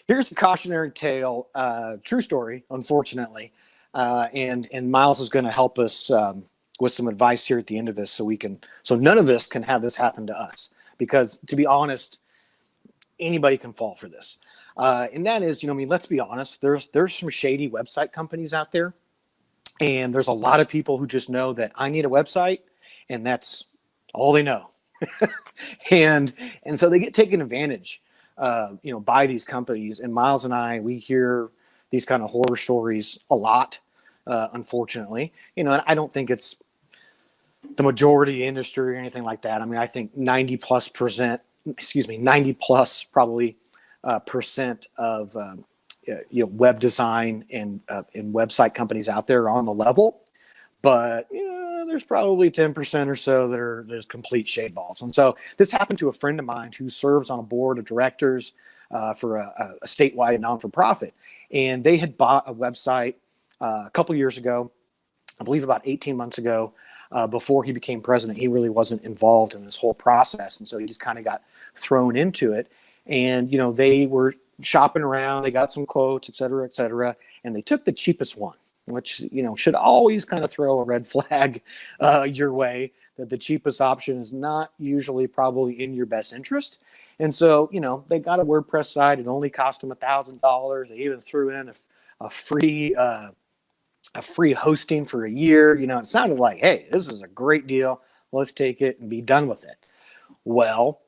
Here's a cautionary tale, true story, unfortunately. And Miles is going to help us with some advice here at the end of this, so none of us can have this happen to us. Because to be honest, anybody can fall for this. And that is, let's be honest. There's some shady website companies out there, and there's a lot of people who just know that I need a website, and that's all they know. and so they get taken advantage by these companies. And Miles and we hear these kind of horror stories a lot, unfortunately. And I don't think it's the majority of the industry or anything like that. I mean, I think 90 plus probably percent of web design and website companies out there are on the level. But there's probably 10% or so that are there's complete shade balls. And so this happened to a friend of mine who serves on a board of directors for a statewide non-for-profit. And they had bought a website a couple years ago, I believe about 18 months ago, before he became president. He really wasn't involved in this whole process. And so he just kind of got thrown into it. And, they were shopping around, they got some quotes, et cetera, and they took the cheapest one, which, should always kind of throw a red flag your way, that the cheapest option is not usually probably in your best interest. And so, they got a WordPress site. It only cost them $1,000. They even threw in a free hosting for a year. It sounded like, hey, this is a great deal. Let's take it and be done with it. Well,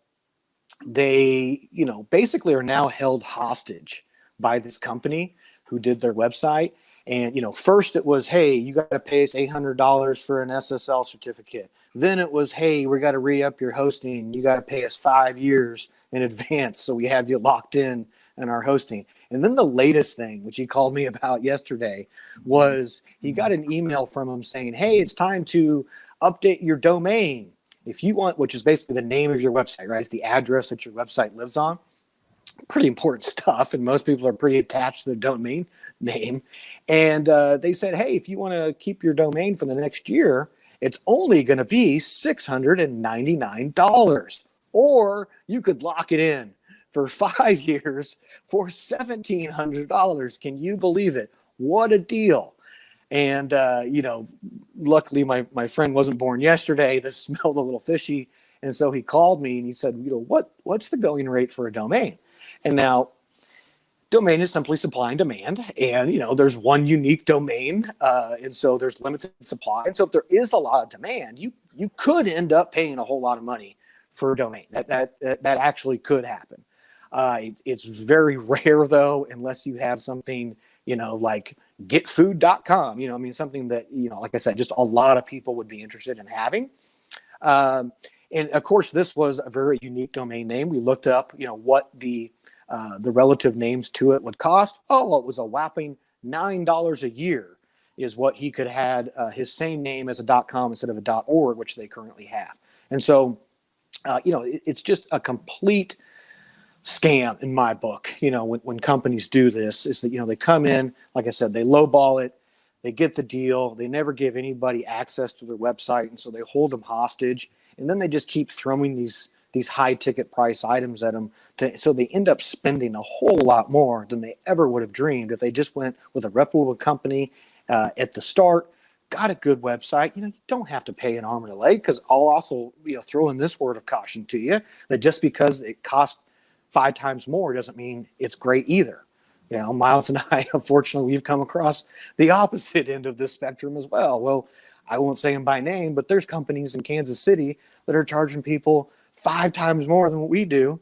they, basically are now held hostage by this company who did their website. And, first it was, hey, you got to pay us $800 for an SSL certificate. Then it was, hey, we got to re-up your hosting. You got to pay us 5 years in advance, so we have you locked in our hosting. And then the latest thing, which he called me about yesterday, was he got an email from him saying, hey, it's time to update your domain. If you want, which is basically the name of your website, right? It's the address that your website lives on. Pretty important stuff, and most people are pretty attached to their domain name. And they said, hey, if you want to keep your domain for the next year, it's only going to be $699. Or you could lock it in for 5 years for $1,700. Can you believe it? What a deal. And, luckily my friend wasn't born yesterday. This smelled a little fishy. And so he called me and he said, what's the going rate for a domain? And now domain is simply supply and demand. And, there's one unique domain. And so there's limited supply. And so if there is a lot of demand, you could end up paying a whole lot of money for a domain. That actually could happen. It's very rare, though, unless you have something, like getfood.com, something that, like I said, just a lot of people would be interested in having. And of course, this was a very unique domain name. We looked up, what the relative names to it would cost. Oh, it was a whopping $9 a year is what he could have his same name as a .com instead of a .org, which they currently have. And so, it's just a complete scam in my book. When companies do this, is that, they come in, like I said, they lowball it, they get the deal, they never give anybody access to their website, and so they hold them hostage, and then they just keep throwing these high ticket price items at them, so they end up spending a whole lot more than they ever would have dreamed if they just went with a reputable company at the start, got a good website. You don't have to pay an arm and a leg, because I'll also throw in this word of caution to you, that just because it costs 5 times more doesn't mean it's great either. Miles and I, unfortunately, we've come across the opposite end of this spectrum as well. Well, I won't say them by name, but there's companies in Kansas City that are charging people 5 times more than what we do,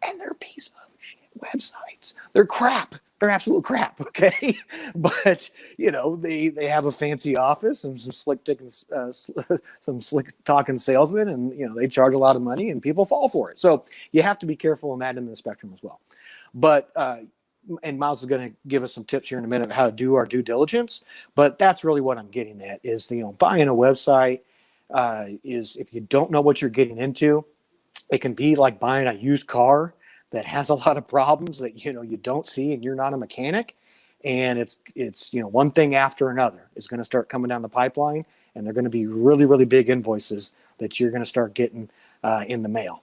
and they're a piece of shit websites. They're crap. They're absolute crap, okay? But, they have a fancy office and some slick talking salesmen, and, they charge a lot of money, and people fall for it. So you have to be careful on that end of the spectrum as well. But, and Miles is going to give us some tips here in a minute of how to do our due diligence. But that's really what I'm getting at is, buying a website is, if you don't know what you're getting into, it can be like buying a used car that has a lot of problems that, you don't see, and you're not a mechanic. And it's one thing after another is going to start coming down the pipeline, and they're going to be really, really big invoices that you're going to start getting in the mail.